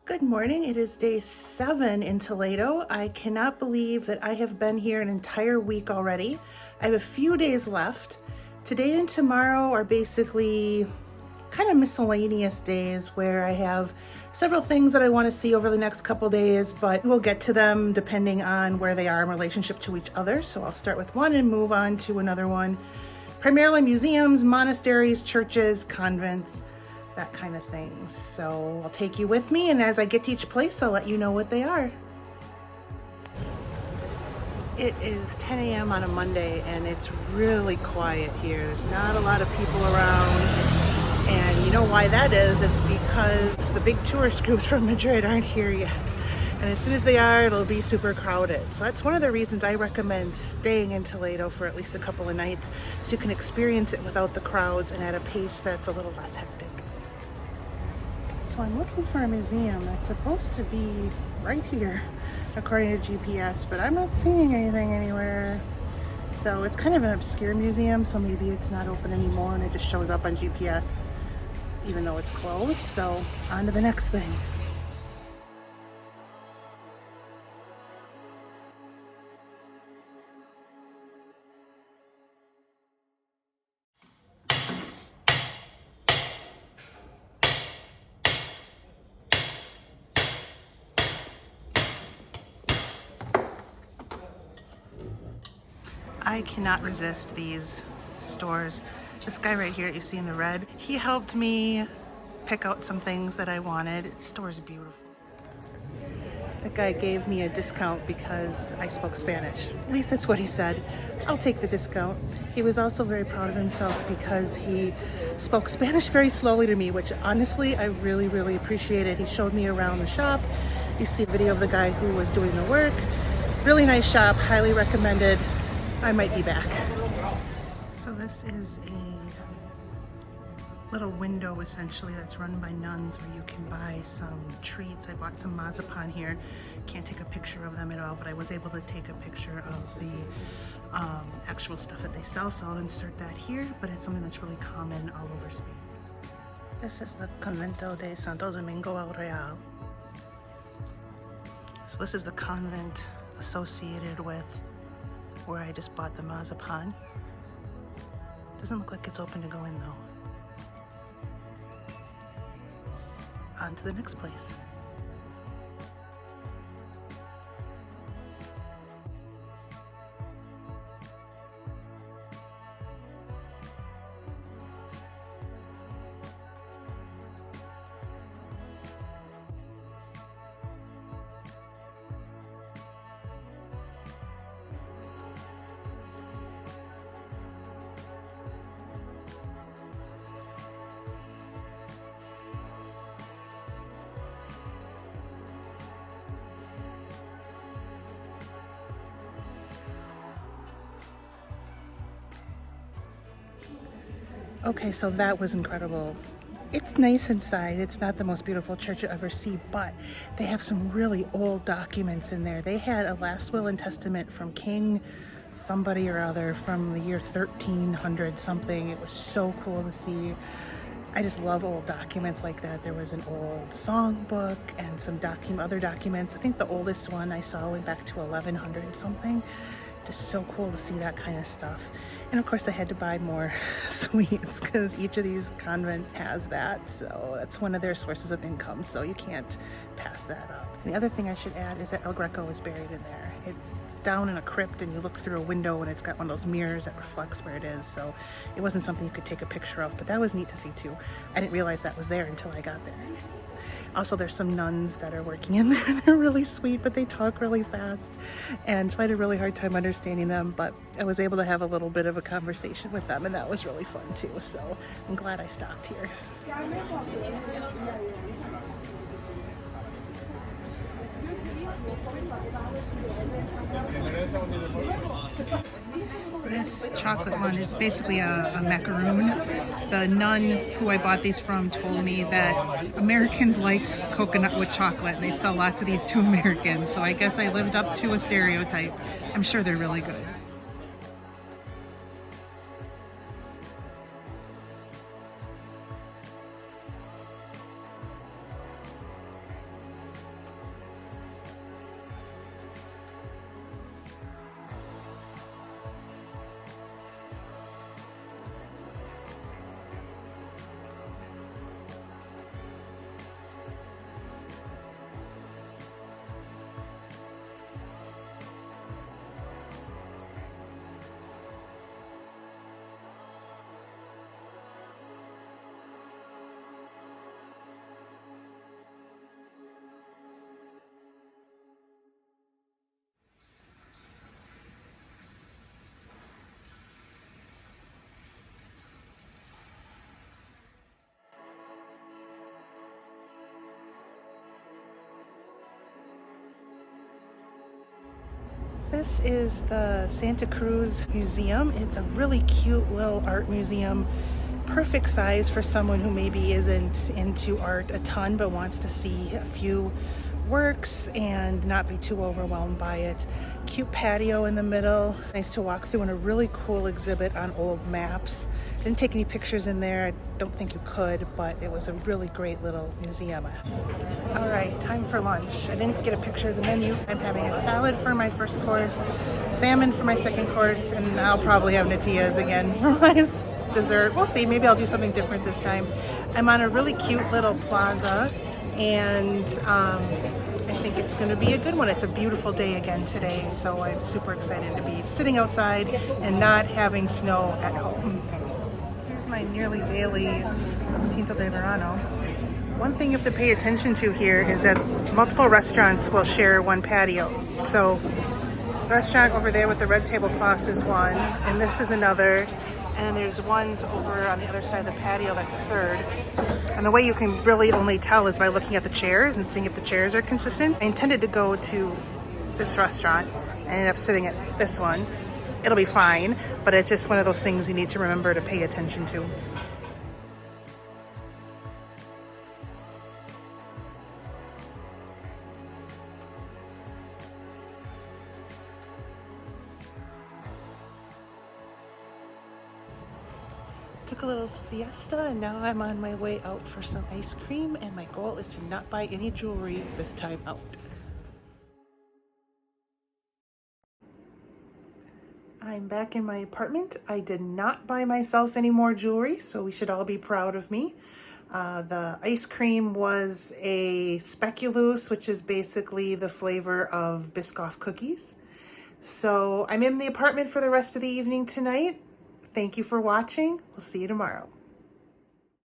Good morning. It is day 7 in Toledo. I cannot believe that I have been here an entire week already. I have a few days left. Today and tomorrow are basically kind of miscellaneous days where I have several things that I want to see over the next couple days, but we'll get to them depending on where they are in relationship to each other. So I'll start with one and move on to another one. Primarily museums, monasteries, churches, convents, that kind of thing. So I'll take you with me, and as I get to each place, I'll let you know what they are. It is 10 a.m. on a Monday, and it's really quiet here. There's not a lot of people around, and you know why that is? It's because the big tourist groups from Madrid aren't here yet. And as soon as they are, it'll be super crowded. So that's one of the reasons I recommend staying in Toledo for at least a couple of nights, so you can experience it without the crowds and at a pace that's a little less hectic. So I'm looking for a museum that's supposed to be right here, according to GPS, but I'm not seeing anything anywhere. So it's kind of an obscure museum, so maybe it's not open anymore and it just shows up on GPS, even though it's closed. So on to the next thing. I cannot resist these stores. This guy right here that you see in the red, he helped me pick out some things that I wanted. The store's beautiful. That guy gave me a discount because I spoke Spanish. At least that's what he said. I'll take the discount. He was also very proud of himself because he spoke Spanish very slowly to me, which honestly I really, really appreciated. He showed me around the shop. You see a video of the guy who was doing the work. Really nice shop, highly recommended. I might be back. So this is a little window essentially that's run by nuns where you can buy some treats. I bought some marzipan here. Can't take a picture of them at all, but I was able to take a picture of the actual stuff that they sell, so I'll insert that here, but it's something that's really common all over Spain. This is the Convento de Santo Domingo el Real. So this is the convent associated with where I just bought the marzipan. Doesn't look like it's open to go in though. On to the next place. Okay, so that was incredible. It's nice inside. It's not the most beautiful church you ever see, but they have some really old documents in there. They had a last will and testament from King somebody or other from the year 1300 something. It was so cool to see. I just love old documents like that. There was an old songbook and some other documents. I think the oldest one I saw went back to 1100 something. Just so cool to see that kind of stuff. And of course I had to buy more sweets because each of these convents has that. So that's one of their sources of income. So you can't pass that up. The other thing I should add is that El Greco is buried in there. It's down in a crypt and you look through a window and it's got one of those mirrors that reflects where it is. So it wasn't something you could take a picture of, but that was neat to see too. I didn't realize that was there until I got there. Also, there's some nuns that are working in there. They're really sweet, but they talk really fast. And so I had a really hard time understanding them, but I was able to have a little bit of a conversation with them, and that was really fun too. So I'm glad I stopped here. This chocolate one is basically a macaroon. The nun who I bought these from told me that Americans like coconut with chocolate, and they sell lots of these to Americans. So I guess I lived up to a stereotype. I'm sure they're really good. This is the Santa Cruz Museum. It's a really cute little art museum. Perfect size for someone who maybe isn't into art a ton but wants to see a few works and not be too overwhelmed by it. Cute patio in the middle. Nice to walk through, and a really cool exhibit on old maps. Didn't take any pictures in there. I don't think you could, but it was a really great little museum. All right, time for lunch. I didn't get a picture of the menu. I'm having a salad for my first course, salmon for my second course, and I'll probably have natillas again for my dessert. We'll see, maybe I'll do something different this time. I'm on a really cute little plaza, and I think it's going to be a good one. It's a beautiful day again today, so I'm super excited to be sitting outside and not having snow at home. Here's my nearly daily Tinto de Verano. One thing you have to pay attention to here is that multiple restaurants will share one patio. So the restaurant over there with the red tablecloth is one, and this is another. And there's ones over on the other side of the patio that's a third. And the way you can really only tell is by looking at the chairs and seeing if the chairs are consistent. I intended to go to this restaurant and ended up sitting at this one. It'll be fine, but it's just one of those things you need to remember to pay attention to. Took a little siesta, and now I'm on my way out for some ice cream, and my goal is to not buy any jewelry this time out. I'm back in my apartment. I did not buy myself any more jewelry, so we should all be proud of me. The ice cream was a speculoos, which is basically the flavor of Biscoff cookies. So I'm in the apartment for the rest of the evening tonight. Thank you for watching. We'll see you tomorrow.